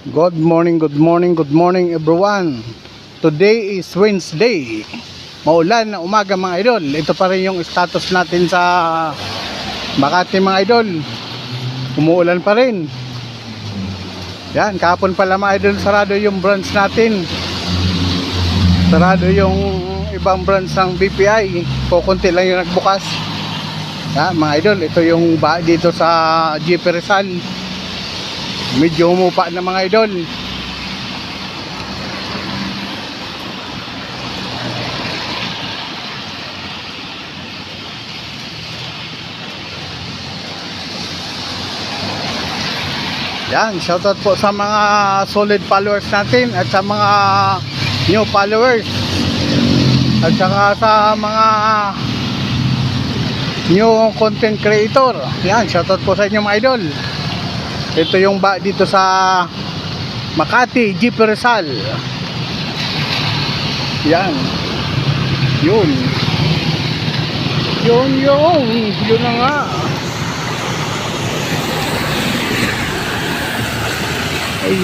Good morning, good morning, good morning everyone. Today is Wednesday. Maulan na umaga mga idol. Ito pa rin yung status natin sa Makati mga idol. Umuulan pa rin. Yan, kahapon pala mga idol, sarado yung branch natin. Sarado yung ibang branch ng BPI. Kukunti lang yung nagbukas. Yan mga idol, ito yung dito sa GP Rizal. Medyo humupa na mga idol. Yan, shoutout po sa mga solid followers natin at sa mga new followers at saka sa mga new content creator. Yan, shoutout po sa inyo mga idol. Ito yung dito sa Makati, GP Rizal. Yan. Yun na nga. Ay